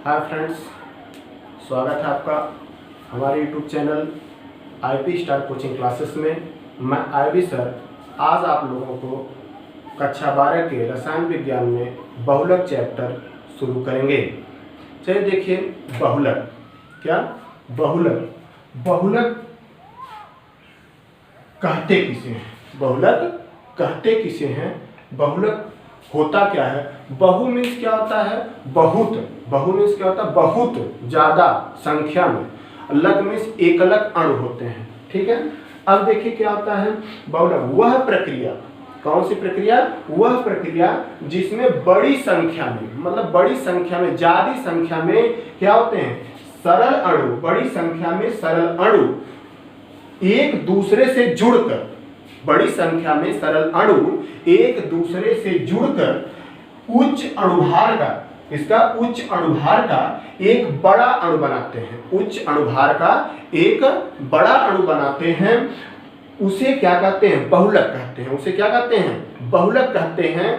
Hi friends, स्वागत है आपका हमारे YouTube channel IP star coaching classes में। मैं आईबी सर आज आप लोगों को कक्षा 12 के रसायन विज्ञान में बहुलक चैप्टर शुरू करेंगे। चलिए देखिए, बहुलक क्या, बहुलक बहुलक कहते किसे हैं, बहुलक कहते किसे हैं, बहुलक होता क्या है। बहु मीन्स क्या होता है, बहुत। बहु मीन्स क्या होता है, बहुत ज्यादा संख्या में। लक मीन्स एकलक अणु होते हैं, ठीक है। अब देखिए क्या होता है बहुलक, वह प्रक्रिया, कौन सी प्रक्रिया, वह प्रक्रिया जिसमें बड़ी संख्या में, मतलब बड़ी संख्या में, ज्यादा संख्या में क्या होते हैं, सरल अणु, बड़ी संख्या में सरल अणु एक दूसरे से जुड़कर, बड़ी संख्या में सरल अणु एक दूसरे से जुड़कर उच्च अणुभार का, इसका उच्च अणुभार का एक बड़ा अणु बनाते हैं। उच्च अणुभार का एक बड़ा अणु बनाते हैं, उसे क्या कहते हैं, बहुलक कहते हैं। उसे क्या कहते हैं, बहुलक कहते हैं।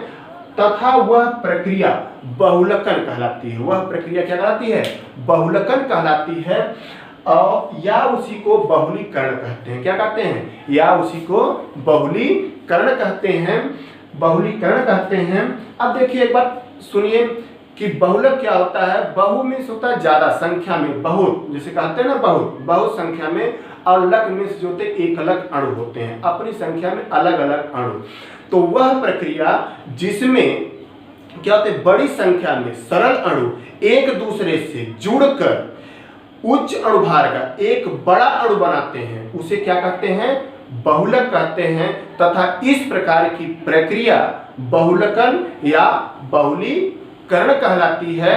तथा वह प्रक्रिया बहुलकन कहलाती है। वह प्रक्रिया क्या कहलाती है, बहुलकन कहलाती है। या उसी को बहुलीकरण कहते हैं। क्या कहते हैं, या उसी को बहुलीकरण कहते हैं, बहुलीकरण कहते हैं। अब देखिए एक बात सुनिए कि बहुलक क्या होता है। बहु मीन्स होता है ज्यादा संख्या में, बहुत, जिसे कहते हैं ना बहुत, बहुत संख्या में। और लक मीन्स जो होते एक अलग अणु होते हैं, अपनी संख्या में अलग अलग अणु। तो वह प्रक्रिया जिसमें क्या होते, बड़ी संख्या में सरल अणु एक दूसरे से जुड़कर उच्च अणुभार का एक बड़ा अणु बनाते हैं, उसे क्या कहते हैं, बहुलक कहते हैं। तथा इस प्रकार की प्रक्रिया बहुलकन या बहुलीकरण कहलाती है।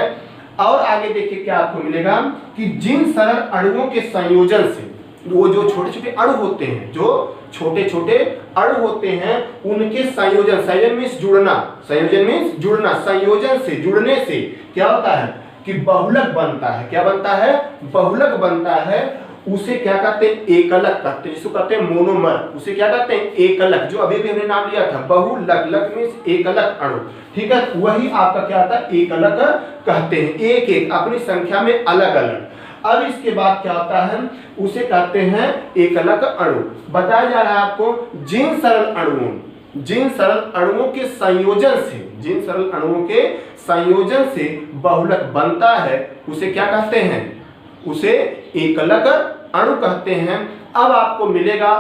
और आगे देखिए क्या आपको मिलेगा कि जिन सरल अणुओं के संयोजन से, वो जो छोटे छोटे अणु होते हैं, जो छोटे छोटे अणु होते हैं, उनके संयोजन, संयोजन मीन्स जुड़ना, संयोजन मीन्स जुड़ना, संयोजन से, जुड़ने से क्या होता है कि बहुलक बनता है। क्या बनता है, बहुलक बनता है। उसे क्या कहते हैं, एकलक कहते हैं, जिसको कहते हैं मोनोमर। उसे क्या कहते हैं, एकलक, जो अभी भी हमने नाम लिया था, बहुलक, लक मीन्स एकलक अणु, ठीक है। वही आपका क्या होता है, एकलक कहते हैं, एक एक अपनी संख्या में अलग अलग। अब इसके बाद क्या होता है, उसे कहते हैं एकलक अणु। बताया जा रहा है आपको, जिन सरल अणुओं, जिन सरल अणुओं के संयोजन से, जिन सरल अणुओं के संयोजन से बहुलक बनता है, उसे क्या कहते हैं, उसे एकलक अणु कहते हैं। अब आपको मिलेगा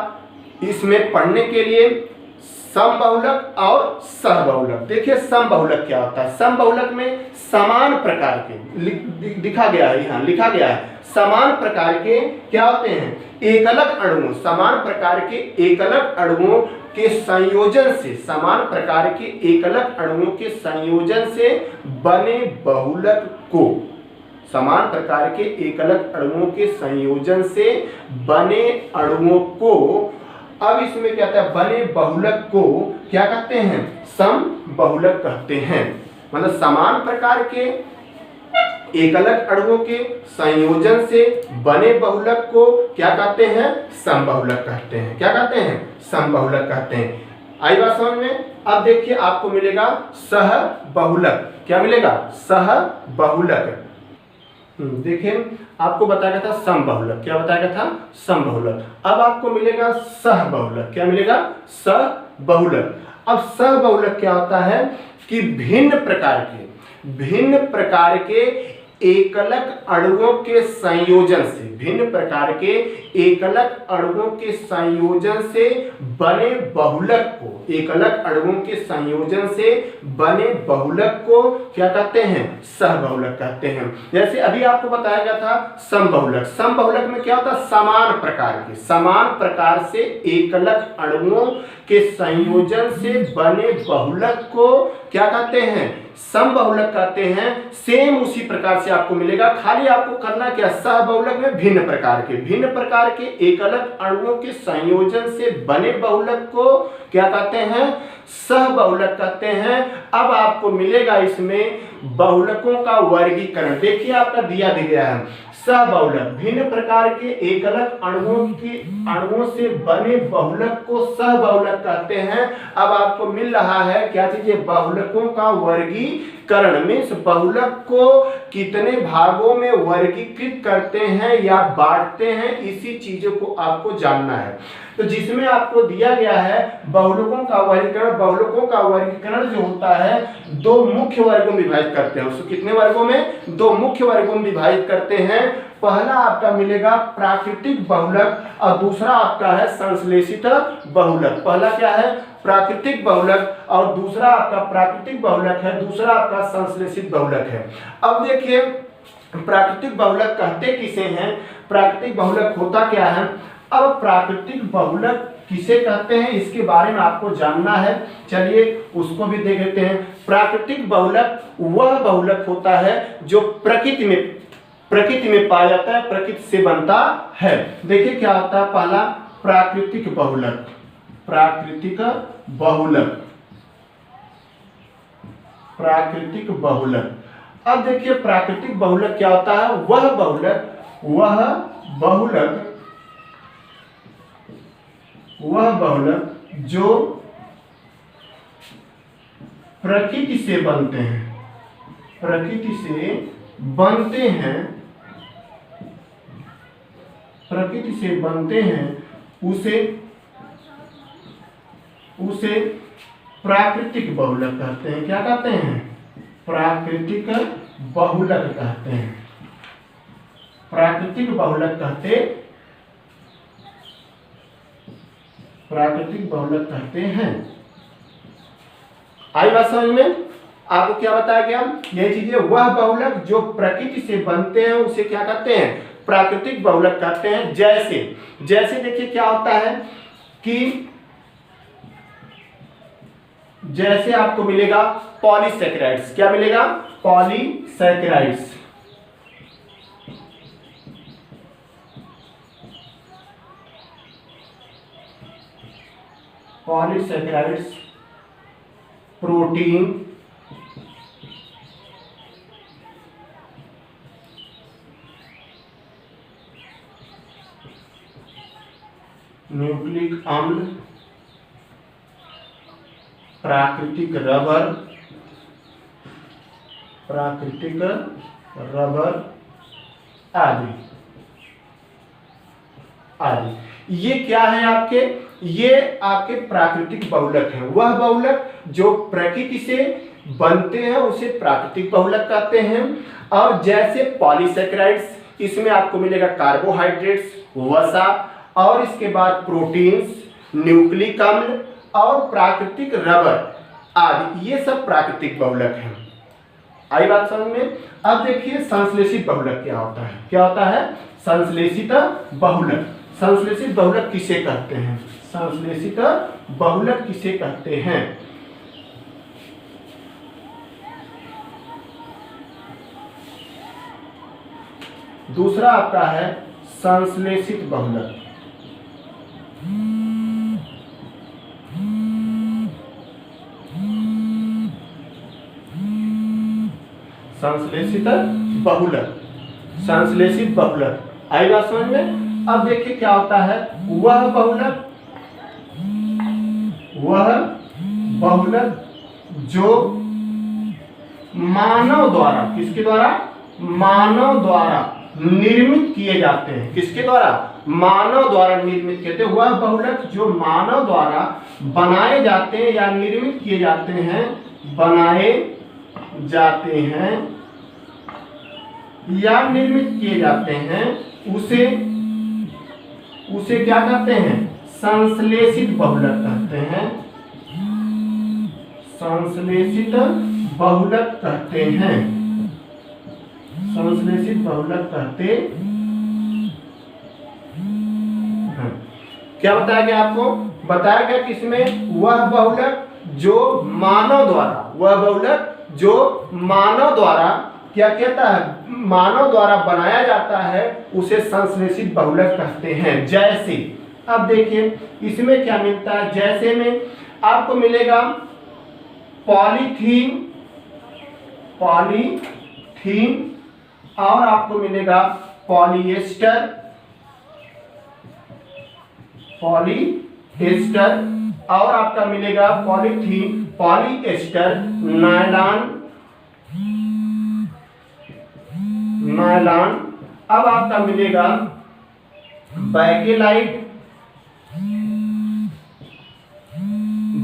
इसमें पढ़ने के लिए समबहुलक और सहबहुलक। देखिए समबहुलक क्या होता है। समबहुलक में समान प्रकार के, दिखा गया है, यहाँ लिखा गया है, समान प्रकार के क्या होते हैं, एकलक अणुओं, समान प्रकार के एकलक अणुओं के संयोजन से, समान प्रकार के एकलक अणुओं के संयोजन से बने बहुलक को, समान प्रकार के एकलक अणुओं के संयोजन से बने अणुओं को, अब इसमें क्या कहता है, बने बहुलक को क्या कहते हैं, समबहुलक कहते हैं। मतलब समान प्रकार के एकलक अणुओं के संयोजन से बने बहुलक को क्या कहते हैं, समबहुलक कहते हैं। क्या कहते हैं, समबहुलक कहते हैं। आई बात समझ में। अब देखिए आपको मिलेगा सहबहुलक। क्या मिलेगा, सहबहुलक। देखिए आपको बताया गया था समबहुलक, क्या बताया गया था, समबहुलक। अब आपको मिलेगा सहबहुलक। क्या मिलेगा, सहबहुलक। अब सहबहुलक क्या होता है कि भिन्न प्रकार के एकलक अणुओं के संयोजन से, भिन्न प्रकार के एकलक अणुओं के संयोजन से बने बहुलक को, एकलक अणुओं के संयोजन से बने बहुलक को क्या कहते हैं, सहबहुलक कहते हैं। जैसे अभी आपको बताया गया था समबहुलक। समबहुलक में क्या होता है, समान प्रकार के, समान प्रकार से एकलक अणुओं के संयोजन से बने बहुलक को क्या कहते हैं, समबहुलक कहते हैं। सेम उसी प्रकार से आपको मिलेगा, खाली आपको करना क्या, सहबहुलक में भिन्न प्रकार के एकलक अणुओं के संयोजन से बने बहुलक को क्या कहते हैं, सहबहुलक कहते हैं। अब आपको मिलेगा इसमें बहुलकों का वर्गीकरण। देखिए आपका दिया गया है, सहबहुलक, भिन्न प्रकार के एकलक अणुओं से बने बहुलक को सहबहुलक कहते हैं। अब आपको मिल रहा है क्या चीज, बहुलकों का वर्गीकरण। वर्गीकरण मीन्स बहुलक को कितने भागों में वर्गीकृत करते हैं या बांटते हैं, इसी चीजों को आपको जानना है। तो जिसमें आपको दिया गया है बहुलकों का वर्गीकरण, बहुलकों का वर्गीकरण जो होता है दो मुख्य वर्गों में विभाजित करते हैं। उसको कितने वर्गों में? दो मुख्य वर्गों में विभाजित करते हैं। पहला आपका मिलेगा प्राकृतिक बहुलक और दूसरा आपका है संश्लेषित बहुलक। पहला क्या है? प्राकृतिक बहुलक और दूसरा आपका प्राकृतिक बहुलक है, दूसरा आपका संश्लेषित बहुलक है। अब देखिए प्राकृतिक बहुलक कहते किसे हैं, प्राकृतिक बहुलक होता क्या है। अब प्राकृतिक बहुलक किसे कहते हैं इसके बारे में आपको जानना है, चलिए उसको भी देख लेते हैं। प्राकृतिक बहुलक वह बहुलक होता है जो प्रकृति में पाया जाता है, प्रकृति से बनता है। देखिए क्या होता है, पहला प्राकृतिक बहुलक, प्राकृतिक बहुलक, प्राकृतिक बहुलक। अब देखिए प्राकृतिक बहुलक क्या होता है, वह बहुलक जो प्रकृति से बनते हैं, प्रकृति से बनते हैं, प्रकृति से बनते हैं, उसे प्राकृतिक बहुलक कहते हैं। क्या कहते हैं? प्राकृतिक बहुलक कहते हैं, प्राकृतिक बहुलक प्राकृतिक बहुलक कहते हैं। आई बात समझ में? आपको क्या बताया गया, ये चीजें वह बहुलक जो प्रकृति से बनते हैं उसे क्या कहते हैं? प्राकृतिक बहुलक कहते हैं। जैसे देखिए क्या होता है कि जैसे आपको मिलेगा पॉलीसैकेराइड्स। क्या मिलेगा? पॉलीसैकेराइड्स। पॉलीसैकेराइड्स, प्रोटीन, न्यूक्लिक अम्ल, प्राकृतिक रबर, आदि आदि। ये क्या है आपके? ये आपके प्राकृतिक बहुलक हैं। वह बहुलक जो प्रकृति से बनते हैं उसे प्राकृतिक बहुलक कहते हैं। और जैसे पॉलीसैकेराइड्स, इसमें आपको मिलेगा कार्बोहाइड्रेट्स, वसा, और इसके बाद प्रोटीन्स, न्यूक्लिक अम्ल और प्राकृतिक रबर आदि, ये सब प्राकृतिक बहुलक हैं। आई बात समझ में? अब देखिए संश्लेषित बहुलक क्या होता है। क्या होता है? संश्लेषित बहुलक। संश्लेषित बहुलक किसे कहते हैं? संश्लेषित बहुलक किसे कहते हैं? दूसरा आपका है संश्लेषित बहुलक। संश्लेषित बहुलक, संश्लेषित बहुलक। आई बात समझ में? अब देखिए क्या होता है, वह बहुलक जो मानव द्वारा, किसके द्वारा? मानव द्वारा निर्मित किए जाते हैं। किसके द्वारा? मानव द्वारा निर्मित कहते हैं। वह बहुलक जो मानव द्वारा बनाए जाते हैं या निर्मित किए जाते हैं, बनाए जाते हैं या निर्मित किए जाते हैं, उसे क्या कहते हैं? संश्लेषित बहुलक कहते हैं। संश्लेषित बहुलक कहते हैं। संश्लेषित बहुलक कहते हैं। क्या बताया गया आपको? बताया गया किसमें? वह बहुलक जो मानव द्वारा, वह बहुलक जो मानव द्वारा क्या कहता है? मानव द्वारा बनाया जाता है, उसे संश्लेषित बहुलक कहते हैं। जैसे अब देखिए इसमें क्या मिलता है, जैसे में आपको मिलेगा पॉलीथीन, और आपको मिलेगा पॉलिएस्टर, और आपका मिलेगा पॉलीथीन, पॉलिएस्टर, नायलॉन नायलॉन। अब आपका मिलेगा बैकेलाइट,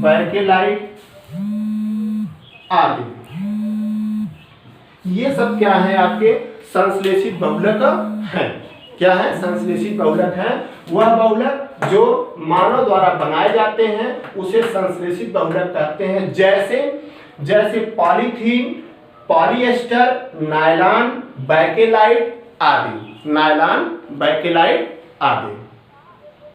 बैकेलाइट आदि। ये सब क्या है आपके संश्लेषित बहुलक हैं। क्या है? संश्लेषित बहुलक है। वह बहुलक जो मानव द्वारा बनाए जाते हैं उसे संश्लेषित बहुलक कहते हैं। जैसे पॉलीथीन, पॉलिएस्टर, नायलॉन, बैकेलाइट आदि। नायलॉन, बैकेलाइट आदि।